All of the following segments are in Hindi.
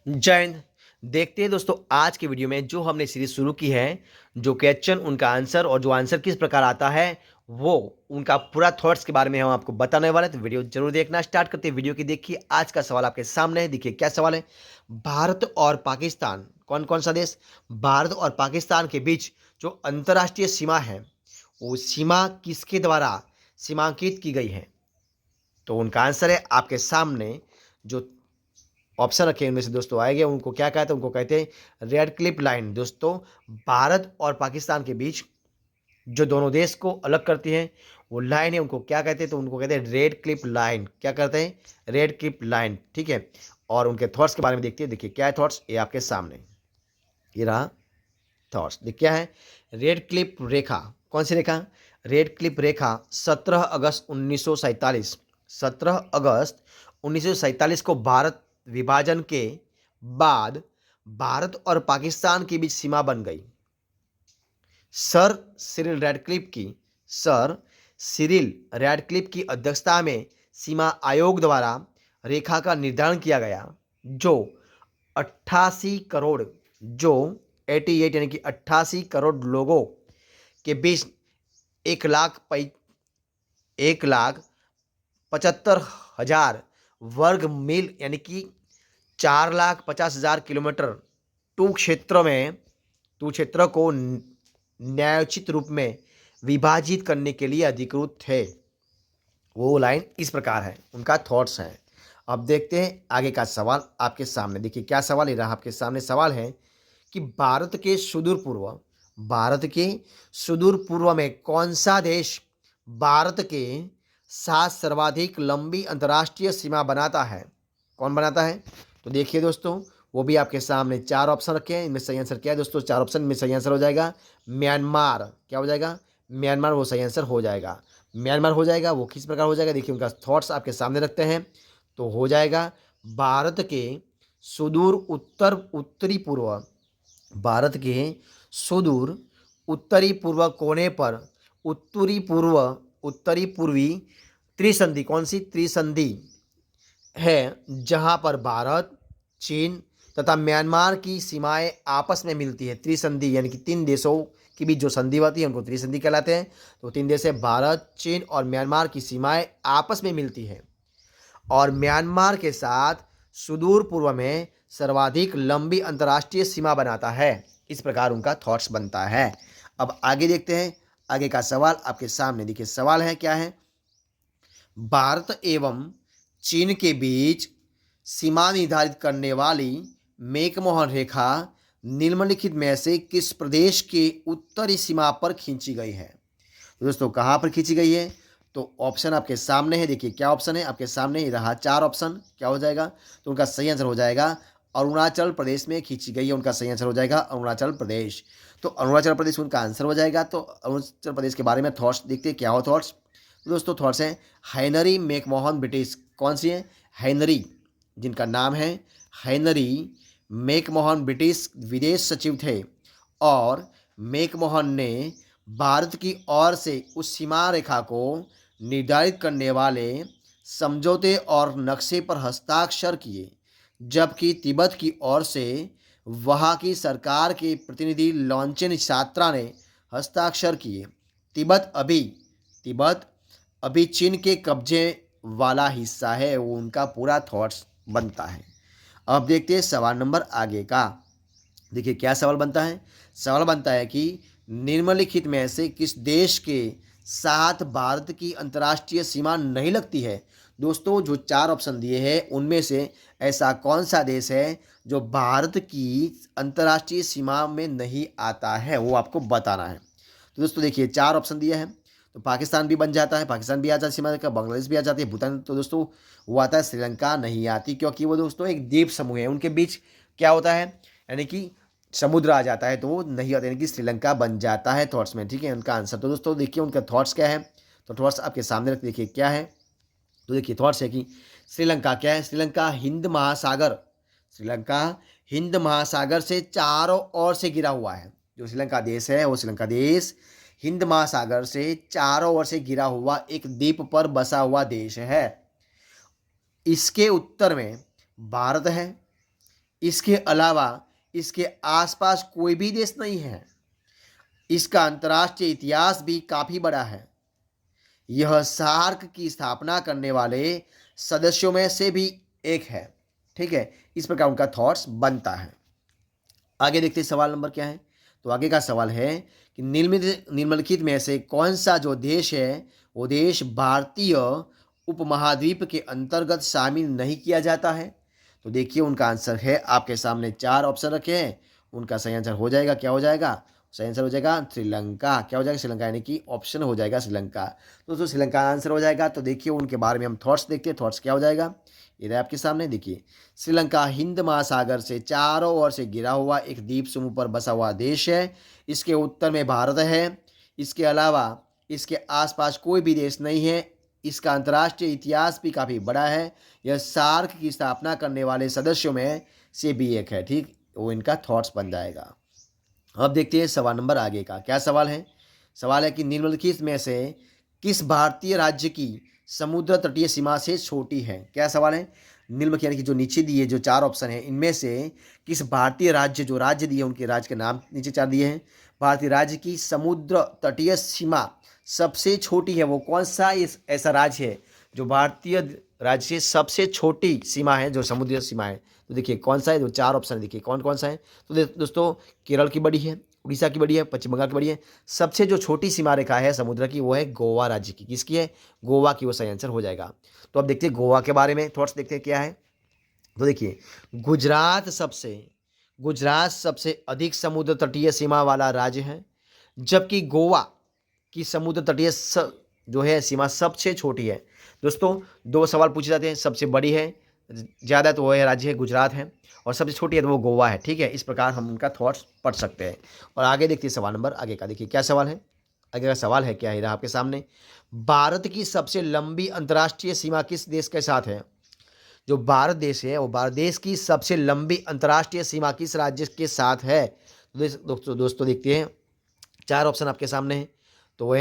जय हिंद। देखते हैं दोस्तों आज के वीडियो में जो हमने सीरीज शुरू की है, जो क्वेश्चन उनका आंसर और जो आंसर किस प्रकार आता है वो उनका पूरा थॉट्स के बारे में हम आपको बताने वाले हैं। तो वीडियो जरूर देखना। स्टार्ट करते हैं वीडियो की। देखिए आज का सवाल आपके सामने है। देखिए क्या सवाल है। भारत और पाकिस्तान, कौन कौन सा देश, भारत और पाकिस्तान के बीच जो अंतर्राष्ट्रीय सीमा है वो सीमा किसके द्वारा सीमांकित की गई है। तो उनका आंसर है आपके सामने। जो ऑप्शन रखे उनमें से दोस्तों आएंगे उनको क्या कहते हैं, उनको कहते हैं रेड क्लिप लाइन। दोस्तों भारत और पाकिस्तान के बीच जो दोनों देश को अलग करती है वो लाइन है, उनको क्या कहते हैं, तो उनको कहते हैं रेड क्लिप लाइन। क्या करते हैं, रेड क्लिप लाइन। ठीक है। और उनके थॉट्स के बारे में देखते हैं। देखिए क्या है थॉट्स, ये आपके सामने ये रहा थॉट्स। देखिए क्या है, रेड क्लिप रेखा। कौन सी रेखा, रेड क्लिप रेखा 17 अगस्त 1947, 17 अगस्त 1947 को भारत विभाजन के बाद भारत और पाकिस्तान के बीच सीमा बन गई। सर सिरिल रैडक्लिफ की सर सिरिल रैडक्लिफ की अध्यक्षता में सीमा आयोग द्वारा रेखा का निर्धारण किया गया, जो 88 करोड़, जो 88 यानी कि 88 करोड़ लोगों के बीच 1,75,000 वर्ग मील यानी कि 4,50,000 किलोमीटर टू क्षेत्र में टू क्षेत्र को न्यायोचित रूप में विभाजित करने के लिए अधिकृत थे। वो लाइन इस प्रकार है, उनका थॉट्स हैं। अब देखते हैं आगे का सवाल आपके सामने। देखिए क्या सवाल है रहा आपके सामने। सवाल है कि भारत के सुदूर पूर्व में कौन सा देश भारत के साथ सर्वाधिक लंबी अंतर्राष्ट्रीय सीमा बनाता है। कौन बनाता है, तो देखिए दोस्तों वो भी आपके सामने चार ऑप्शन रखे हैं। इनमें सही आंसर क्या है दोस्तों, चार ऑप्शन में सही आंसर हो जाएगा म्यांमार। क्या हो जाएगा, म्यांमार वो सही आंसर हो जाएगा। म्यांमार हो जाएगा। वो किस प्रकार हो जाएगा, देखिए उनका थॉट्स आपके सामने रखते हैं। तो हो जाएगा भारत के सुदूर उत्तरी पूर्व, भारत के सुदूर उत्तरी पूर्व कोने पर उत्तरी पूर्वी त्रिसंधि, कौन सी त्रिसंधि है, जहां पर भारत, चीन तथा म्यांमार की सीमाएं आपस में मिलती है। त्रिसंधि यानी कि तीन देशों के बीच जो संधि होती है उनको त्रिसंधि कहलाते हैं। तो तीन देश है, भारत, चीन और म्यांमार की सीमाएं आपस में मिलती है और म्यांमार के साथ सुदूर पूर्व में सर्वाधिक लंबी अंतर्राष्ट्रीय सीमा बनाता है। इस प्रकार उनका थॉट्स बनता है। अब आगे देखते हैं। आगे का सवाल आपके सामने। देखिए सवाल है क्या है, भारत एवं चीन के बीच सीमा निर्धारित करने वाली मैकमोहन रेखा निम्नलिखित में से किस प्रदेश के उत्तरी सीमा पर खींची गई है। तो दोस्तों कहाँ पर खींची गई है, तो ऑप्शन आपके सामने है। देखिए क्या ऑप्शन है आपके सामने, रहा चार ऑप्शन। क्या हो जाएगा, तो उनका सही आंसर हो जाएगा अरुणाचल प्रदेश में खींची गई है। उनका सही आंसर हो जाएगा अरुणाचल प्रदेश। तो अरुणाचल प्रदेश उनका आंसर हो जाएगा। तो अरुणाचल प्रदेश के बारे में थॉट्स देखते हैं क्या हो थॉट्स। तो दोस्तों थॉट्स हैं हेनरी मैकमोहन ब्रिटिश। कौन सी है, हेनरी, जिनका नाम है हेनरी मैकमोहन ब्रिटिश विदेश सचिव थे और मैकमोहन ने भारत की ओर से उस सीमा रेखा को निर्धारित करने वाले समझौते और नक्शे पर हस्ताक्षर किए, जबकि तिब्बत की ओर से वहाँ की सरकार के प्रतिनिधि लॉन्चेन छात्रा ने हस्ताक्षर किए। तिब्बत अभी चीन के कब्जे वाला हिस्सा है। वो उनका पूरा थॉट्स बनता है। अब देखते हैं सवाल नंबर आगे का। देखिए क्या सवाल बनता है, सवाल बनता है कि निम्नलिखित में से किस देश के साथ भारत की अंतर्राष्ट्रीय सीमा नहीं लगती है। दोस्तों जो चार ऑप्शन दिए हैं उनमें से ऐसा कौन सा देश है जो भारत की अंतर्राष्ट्रीय सीमा में नहीं आता है, वो आपको बताना है। तो दोस्तों देखिए चार ऑप्शन दिया है, तो पाकिस्तान भी बन जाता है, पाकिस्तान भी आ जाता है सीमा का, बांग्लादेश भी आ जाती है, भूटान तो दोस्तों वो आता है, श्रीलंका नहीं आती क्योंकि वो दोस्तों एक द्वीप समूह है, उनके बीच क्या होता है यानी कि समुद्र आ जाता है, तो वो नहीं होता यानी कि श्रीलंका बन जाता है थॉट्स में। ठीक है उनका आंसर। तो दोस्तों देखिए उनका थॉट्स क्या है, तो थॉट्स आपके सामने रख देखिए क्या है। तो देखिए थॉट्स है कि श्रीलंका क्या है, श्रीलंका हिंद महासागर, श्रीलंका हिंद महासागर से चारों ओर से घिरा हुआ है। जो श्रीलंका देश है वो श्रीलंका देश हिंद महासागर से चारों ओर से घिरा हुआ एक द्वीप पर बसा हुआ देश है। इसके उत्तर में भारत है, इसके अलावा इसके आसपास कोई भी देश नहीं है। इसका अंतर्राष्ट्रीय इतिहास भी काफ़ी बड़ा है। यह सार्क की स्थापना करने वाले सदस्यों में से भी एक है। ठीक है, इस प्रकार उनका थॉट्स बनता है। आगे देखते हैं सवाल नंबर क्या है। तो आगे का सवाल है कि निम्नलिखित में से कौन सा जो देश है वो देश भारतीय उपमहाद्वीप के अंतर्गत शामिल नहीं किया जाता है। तो देखिए उनका आंसर है, आपके सामने 4 ऑप्शन रखे हैं, उनका सही आंसर हो जाएगा, क्या हो जाएगा, सही आंसर हो जाएगा श्रीलंका। क्या हो जाएगा, श्रीलंका, यानी कि ऑप्शन हो जाएगा श्रीलंका। तो दोस्तों श्रीलंका आंसर हो जाएगा। तो देखिए उनके बारे में हम थॉट्स देखते हैं, थॉट्स क्या हो जाएगा, इधर आपके सामने देखिए। श्रीलंका हिंद महासागर से चारों ओर से घिरा हुआ एक द्वीप समूह पर बसा हुआ देश है। इसके उत्तर में भारत है। इसके अलावा इसके आसपास कोई भी देश नहीं है। इसका अंतर्राष्ट्रीय इतिहास भी काफ़ी बड़ा है। यह सार्क की स्थापना करने वाले सदस्यों में से भी एक है। ठीक, वो इनका थॉट्स बन जाएगा। अब देखते हैं सवाल नंबर आगे का। क्या सवाल है, सवाल है कि निम्नलिखित में से किस भारतीय राज्य की समुद्र तटीय सीमा से छोटी है। क्या सवाल है, निम्नलिखित यानी कि जो नीचे दिए जो 4 ऑप्शन है इनमें से किस भारतीय राज्य, जो राज्य दिए उनके राज्य के नाम नीचे 4 दिए हैं, भारतीय राज्य की समुद्र तटीय सीमा सबसे छोटी है, वो कौन सा ऐसा राज्य है जो भारतीय राज्य से सबसे छोटी सीमा है, जो समुद्री सीमा है। तो देखिए कौन सा है, जो 4 ऑप्शन है, देखिए कौन कौन सा है। तो दोस्तों केरल की बड़ी है, उड़ीसा की बड़ी है, पश्चिम बंगाल की बड़ी है। सबसे जो छोटी सीमा रेखा है समुद्र की वो है गोवा राज्य की। किसकी है, गोवा की, वो सही आंसर हो जाएगा। तो अब देखते हैं गोवा के बारे में थॉट्स देखते हैं क्या है। तो देखिए गुजरात सबसे अधिक समुद्र तटीय सीमा वाला राज्य है, जबकि गोवा की समुद्र तटीय जो है सीमा सबसे छोटी है। दोस्तों 2 सवाल पूछे जाते हैं, सबसे बड़ी है ज़्यादा तो वो है राज्य है गुजरात है, और सबसे छोटी है तो वो गोवा है। ठीक है, इस प्रकार हम उनका थॉट्स पढ़ सकते हैं। और आगे देखिए सवाल नंबर आगे का, देखिए क्या सवाल है। आगे का सवाल है क्या है आपके सामने, भारत की सबसे लंबी अंतर्राष्ट्रीय सीमा किस देश के साथ है। जो भारत देश है वो भारत देश की सबसे लंबी अंतर्राष्ट्रीय सीमा किस राज्य के साथ है। तो दोस्तों देखते हैं 4 ऑप्शन आपके सामने है। तो वो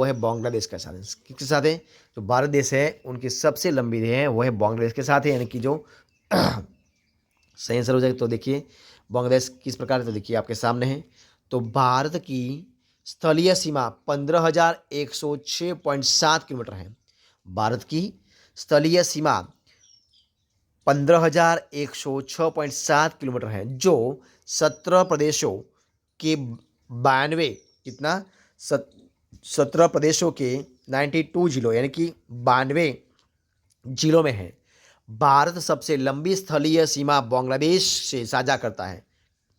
है बांग्लादेश के साथ। किसके साथ है, जो भारत देश है उनकी सबसे लंबी है वो है बांग्लादेश के साथ है, यानी कि जो सही आंसर हो जाएगा। तो देखिए बांग्लादेश किस प्रकार है, तो देखिए आपके सामने है। तो भारत की स्थलीय सीमा 15,106.7 किलोमीटर है। भारत की स्थलीय सीमा 15,106.7 किलोमीटर है, जो 17 प्रदेशों के 92 कितना 17 प्रदेशों के 92 जिलों यानी कि 92 जिलों में है। भारत सबसे लंबी स्थलीय सीमा बांग्लादेश से साझा करता है।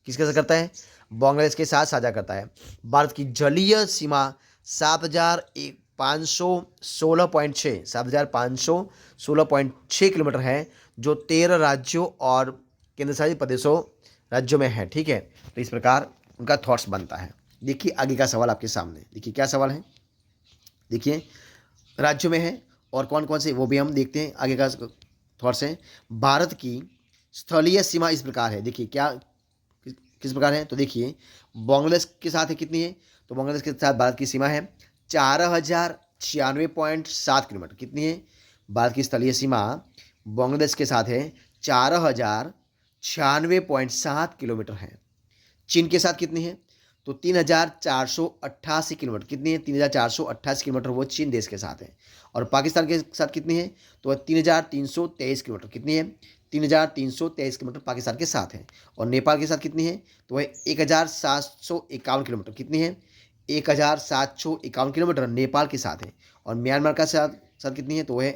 किसके साथ करता है, बांग्लादेश के साथ साझा करता है। भारत की जलीय सीमा 7,516.6 किलोमीटर है, जो 13 राज्यों और केंद्रशासित प्रदेशों राज्यों में है। ठीक है, तो इस प्रकार उनका थॉट्स बनता है। देखिए आगे का सवाल आपके सामने, देखिए क्या सवाल है। देखिए राज्यों में है और कौन कौन से वो भी हम देखते हैं। आगे का थॉट्स है, भारत की स्थलीय सीमा इस प्रकार है। देखिए क्या किस प्रकार है, तो देखिए बांग्लादेश के साथ है कितनी है, तो बांग्लादेश के साथ भारत की सीमा है 4,096.7 किलोमीटर। कितनी है, भारत की स्थलीय सीमा बांग्लादेश के साथ है 4,096.7 किलोमीटर है। चीन के साथ कितनी है, तो 3,488 किलोमीटर। कितनी है, 3,488 किलोमीटर वो चीन देश के साथ है। और पाकिस्तान के साथ कितनी है, तो 3,323 किलोमीटर। कितनी है, 3,323 किलोमीटर पाकिस्तान के साथ है। और नेपाल के साथ कितनी है, तो वह 1,751 किलोमीटर। कितनी है, 1,751 किलोमीटर नेपाल के साथ है। और म्यांमार का साथ कितनी है, तो वह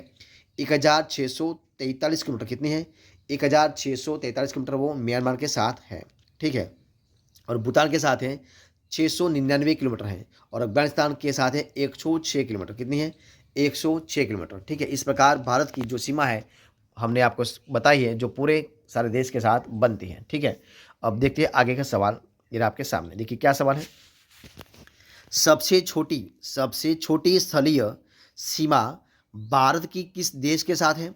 1,643 किलोमीटर। कितनी है, 1,643 किलोमीटर वो म्यांमार के साथ है। ठीक है, और भूटान के साथ है 699 किलोमीटर है। और अफगानिस्तान के साथ है 106 किलोमीटर। कितनी है, 106 किलोमीटर। ठीक है, इस प्रकार भारत की जो सीमा है हमने आपको बताई है, जो पूरे सारे देश के साथ बनती है। ठीक है, अब देखते हैं आगे का सवाल, ये आपके सामने देखिए क्या सवाल है। सबसे छोटी स्थलीय सीमा भारत की किस देश के साथ है।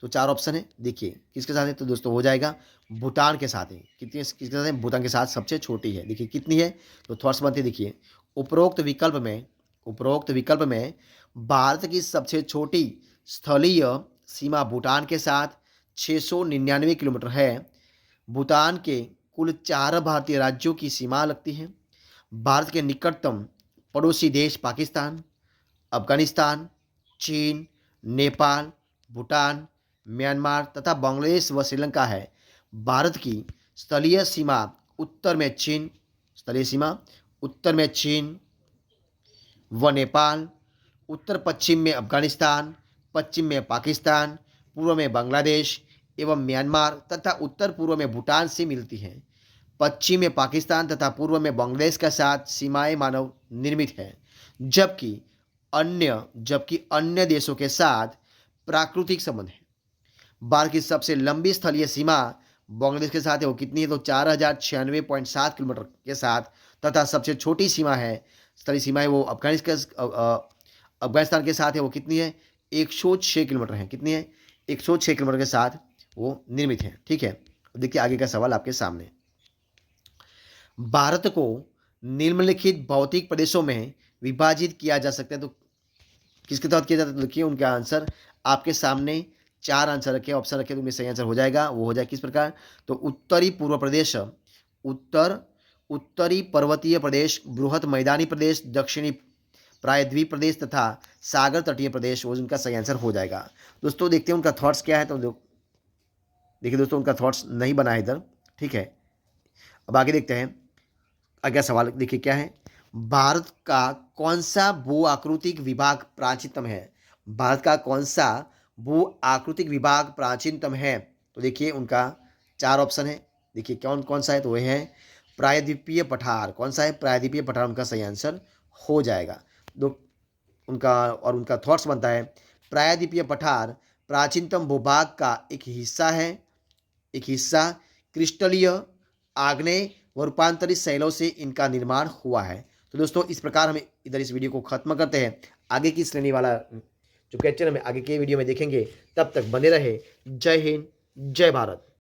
तो 4 ऑप्शन है, देखिए किसके साथ है, तो दोस्तों हो जाएगा भूटान के साथ है। कितनी किसके साथ है, भूटान के साथ सबसे छोटी है। देखिए कितनी है, तो थॉट्स बनते देखिए उपरोक्त विकल्प में भारत की सबसे छोटी स्थलीय सीमा भूटान के साथ 699 किलोमीटर है। भूटान के कुल 4 भारतीय राज्यों की सीमा लगती है। भारत के निकटतम पड़ोसी देश पाकिस्तान, अफगानिस्तान, चीन, नेपाल, भूटान, म्यांमार तथा बांग्लादेश व श्रीलंका है। भारत की स्थलीय सीमा उत्तर में चीन, स्थलीय सीमा उत्तर में चीन व नेपाल, उत्तर पश्चिम में अफगानिस्तान, पश्चिम में पाकिस्तान, पूर्व में बांग्लादेश एवं म्यांमार तथा उत्तर पूर्व में भूटान से मिलती हैं। पश्चिम में पाकिस्तान तथा पूर्व में बांग्लादेश के साथ सीमाएं मानव निर्मित हैं, जबकि अन्य देशों के साथ प्राकृतिक संबंध है। भारत की सबसे लंबी स्थलीय सीमा बांग्लादेश के साथ है, वो कितनी है तो 4096.7 किलोमीटर के साथ, तथा सबसे छोटी सीमा है स्थलीय सीमा है वो अफगानिस्तान के साथ है, वो कितनी है 106 किलोमीटर है। कितनी है 106 किलोमीटर के साथ वो निर्मित है। ठीक है, देखिए आगे का सवाल आपके सामने। भारत को निम्नलिखित भौतिक प्रदेशों में विभाजित किया जा सकता है, तो किसके तहत किया जाता है? तो देखिए उनका आंसर आपके सामने 4 आंसर रखे, ऑप्शन रखे, तो उनमें सही आंसर हो जाएगा। वो हो जाए किस प्रकार? तो उत्तरी पूर्व प्रदेश, उत्तरी पर्वतीय प्रदेश, बृहत मैदानी प्रदेश, दक्षिणी प्रायद्वीप प्रदेश तथा सागर तटीय प्रदेश, वो उनका सही आंसर हो जाएगा। दोस्तों देखते हैं उनका थॉट्स क्या है। तो देखिए दोस्तों उनका थॉट्स नहीं बना है इधर। ठीक है, अब आगे देखते हैं। अगला सवाल देखिए क्या है। भारत का कौन सा भू आकृतिक विभाग प्राचीनतम है? भारत का कौन सा भू आकृतिक विभाग प्राचीनतम है? तो देखिए उनका 4 ऑप्शन है। देखिए कौन कौन सा है, तो वह है प्रायद्वीपीय पठार। कौन सा है? प्रायद्वीपीय पठार उनका सही आंसर हो जाएगा। उनका थॉट्स बनता है प्रायद्वीपीय पठार प्राचीनतम भूभाग का एक हिस्सा क्रिस्टलीय, आग्नेय व रूपांतरित शैलों से इनका निर्माण हुआ है। तो दोस्तों इस प्रकार हम इधर इस वीडियो को खत्म करते हैं। आगे की श्रेणी वाला जो क्वेश्चन हम आगे के वीडियो में देखेंगे, तब तक बने रहे। जय हिंद, जय भारत।